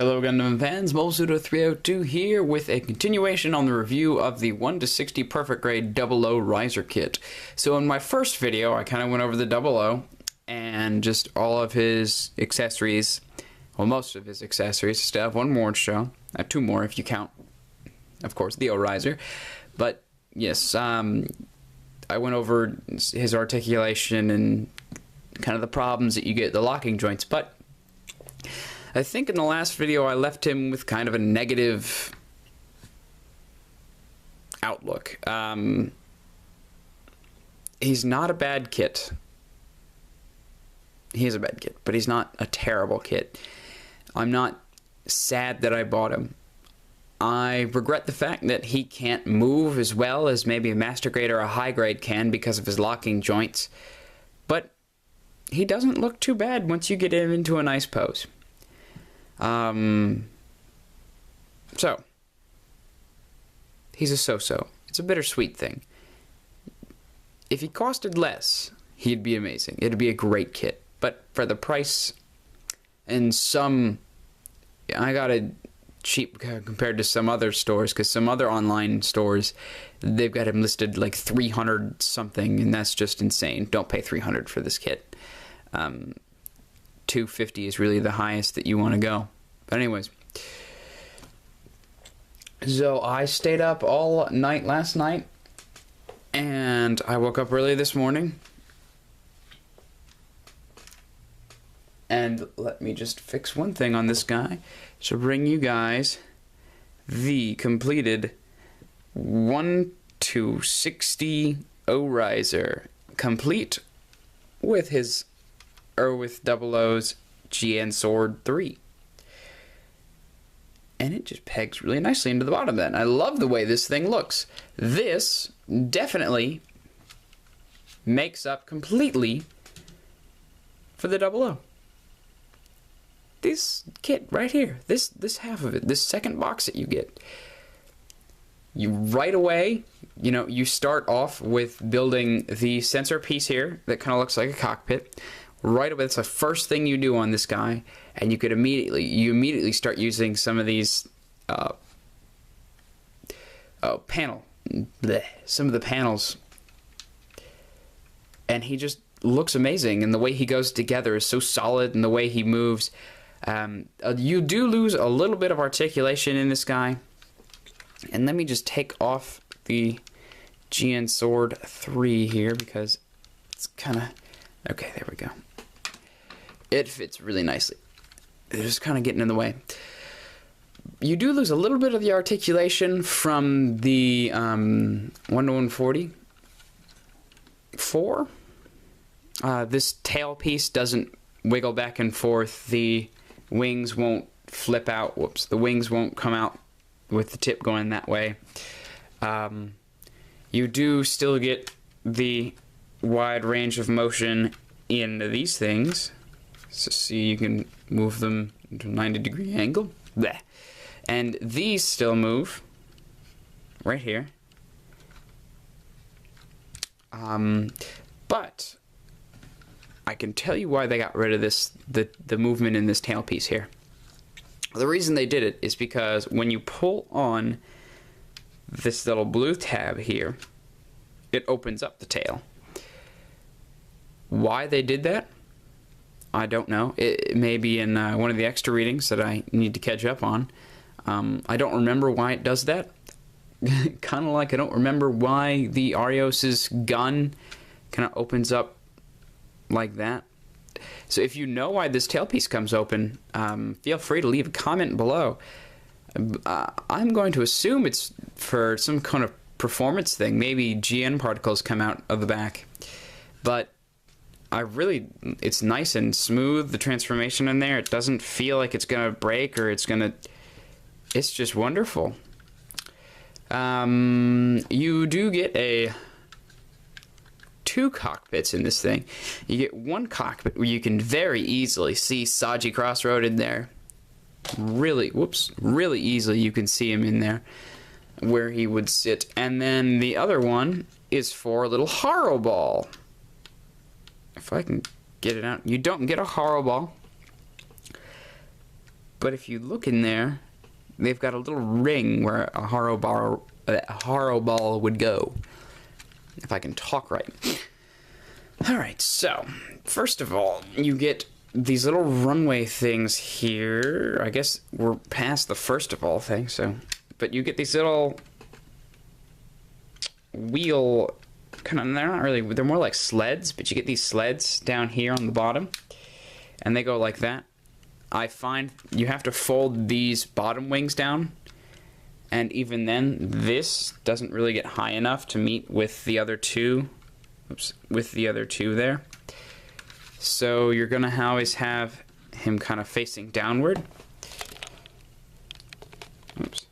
Hello Gundam fans, MolePseudo302 here with a continuation on the review of the 1-60 Perfect Grade 00 Riser Kit. So in my first video, I kind of went over the 00 and just all of his accessories, well most of his accessories. Still have one more to show, two more if you count, of course, the O-Riser. But yes, I went over his articulation and kind of the problems that you get, the locking joints, but I think in the last video I left him with kind of a negative outlook. He's not a bad kit. He is a bad kit, but he's not a terrible kit. I'm not sad that I bought him. I regret the fact that he can't move as well as maybe a master grade or a high grade can because of his locking joints. But he doesn't look too bad once you get him into a nice pose. So, he's a so-so. It's a bittersweet thing. If he costed less, he'd be amazing. It'd be a great kit. But for the price and I got it cheap compared to some other stores, because some other online stores, they've got him listed like 300 something, and that's just insane. Don't pay 300 for this kit. 250 is really the highest that you want to go. But anyways, so I stayed up all night last night, and I woke up early this morning. And let me just fix one thing on this guy to bring you guys the completed 1-60 O-Riser, complete with his with 00's GN Sword 3. And it just pegs really nicely into the bottom then. I love the way this thing looks. This definitely makes up completely for the 00. This kit right here, this half of it, this second box that you get, you right away, you start off with building the sensor piece here that kind of looks like a cockpit. Right away, that's the first thing you do on this guy, and you immediately start using some of these some of the panels, and he just looks amazing, and the way he goes together is so solid, and the way he moves. You do lose a little bit of articulation in this guy, and let me just take off the GN Sword 3 here because it's kind of okay. There we go. It fits really nicely. It's just kind of getting in the way. You do lose a little bit of the articulation from the 1-140. This tail piece doesn't wiggle back and forth. The wings won't flip out. Whoops. The wings won't come out with the tip going that way. You do still get the wide range of motion in these things. So see, you can move them into a 90-degree angle. Blech. And these still move right here. But I can tell you why they got rid of this, the movement in this tailpiece here. The reason they did it is because when you pull on this little blue tab here, it opens up the tail. Why they did that, I don't know. It may be in one of the extra readings that I need to catch up on. I don't remember why it does that. Kind of like I don't remember why the Arios's gun kind of opens up like that. So if you know why this tailpiece comes open, feel free to leave a comment below. I'm going to assume it's for some kind of performance thing. Maybe GN particles come out of the back. But it's nice and smooth, the transformation in there. It doesn't feel like it's gonna break or it's just wonderful. You do get two cockpits in this thing. You get one cockpit where you can very easily see Saji Crossroad in there. Really easily you can see him in there where he would sit. And then the other one is for a little Haro Ball. If I can get it out. You don't get a Haro Ball But if you look in there, they've got a little ring where a haro ball would go. If I can talk right. Alright, so, first of all, you get these little runway things here. I guess we're past the first of all things, so... But you get these little wheel... they're not really... They're more like sleds, but you get these sleds down here on the bottom. And they go like that. I find you have to fold these bottom wings down. And even then, this doesn't really get high enough to meet with the other two. Oops, with the other two there. So you're going to always have him kind of facing downward. Oops.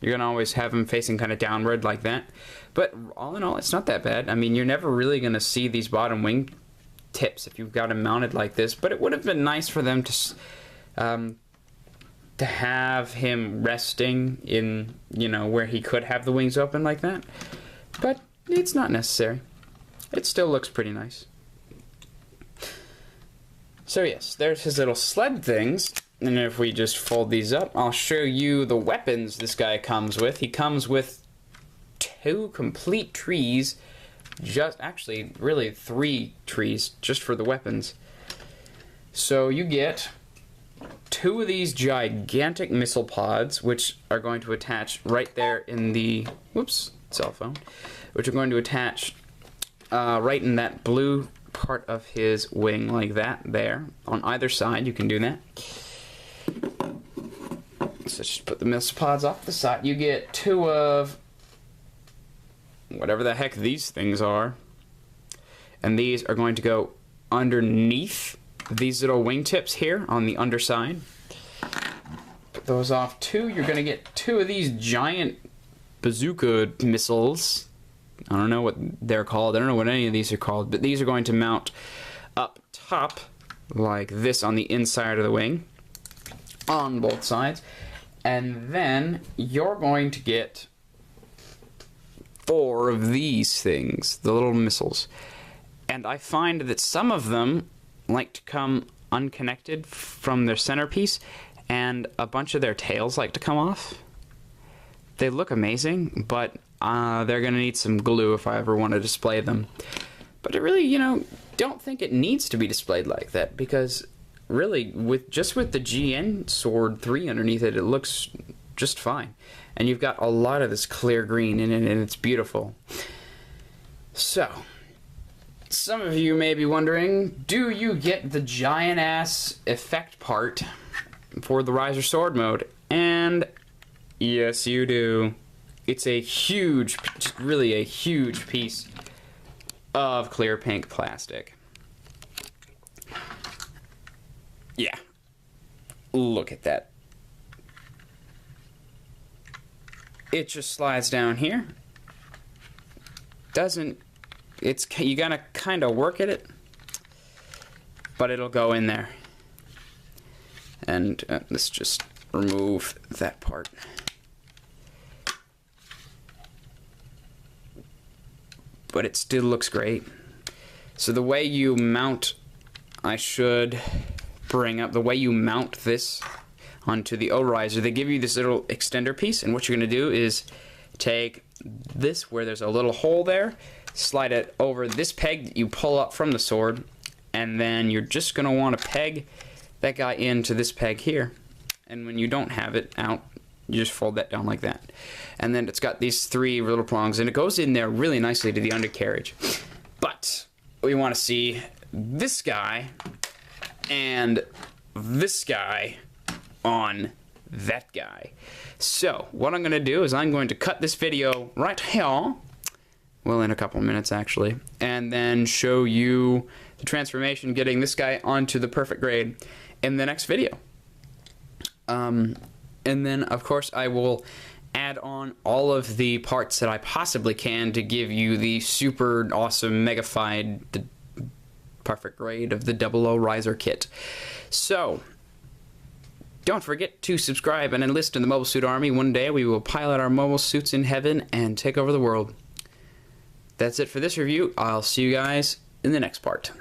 You're going to always have him facing kind of downward like that. But all in all, it's not that bad. I mean, you're never really going to see these bottom wing tips if you've got them mounted like this. But it would have been nice for them to have him resting in, you know, where he could have the wings open like that. But it's not necessary. It still looks pretty nice. So yes, there's his little sled things. And if we just fold these up, I'll show you the weapons this guy comes with. He comes with 2 complete trees. Actually, really 3 trees just for the weapons. So you get 2 of these gigantic missile pods, which are going to attach right there in the... Whoops, cell phone. Which are going to attach right in that blue part of his wing, like that, there. On either side, you can do that. So just put the missile pods off the side. You get 2 of whatever the heck these things are. And these are going to go underneath these little wingtips here on the underside. Put those off too. You're going to get 2 of these giant bazooka missiles. I don't know what they're called. I don't know what any of these are called, but these are going to mount up top like this on the inside of the wing on both sides. And then you're going to get 4 of these things, the little missiles. And I find that some of them like to come unconnected from their centerpiece, and a bunch of their tails like to come off. They look amazing, but they're going to need some glue if I ever want to display them. But I really, you know, don't think it needs to be displayed like that, because really, with the GN Sword 3 underneath it, it looks just fine. And you've got a lot of this clear green in it, and it's beautiful. So, some of you may be wondering, do you get the giant-ass effect part for the Riser Sword mode? And yes, you do. It's a huge, just really a huge piece of clear pink plastic. Yeah. Look at that. It just slides down here. You gotta kind of work at it, but it'll go in there. And let's just remove that part. But it still looks great. So the way you mount, I should bring up the way you mount this onto the O-riser. They give you this little extender piece, and what you're going to do is take this where there's a little hole there, slide it over this peg that you pull up from the sword, and then you're just going to want to peg that guy into this peg here. And when you don't have it out, you just fold that down like that. And then it's got these 3 little prongs, and it goes in there really nicely to the undercarriage. But we want to see this guy and this guy on that guy. So what I'm going to do is I'm going to cut this video right here, well, in a couple minutes actually, and then show you the transformation getting this guy onto the perfect grade in the next video. And then of course I will add on all of the parts that I possibly can to give you the super awesome megafied the perfect grade of the 00 Riser kit. So don't forget to subscribe and enlist in the Mobile Suit Army. One day we will pilot our mobile suits in heaven and take over the world. That's it for this review. I'll see you guys in the next part.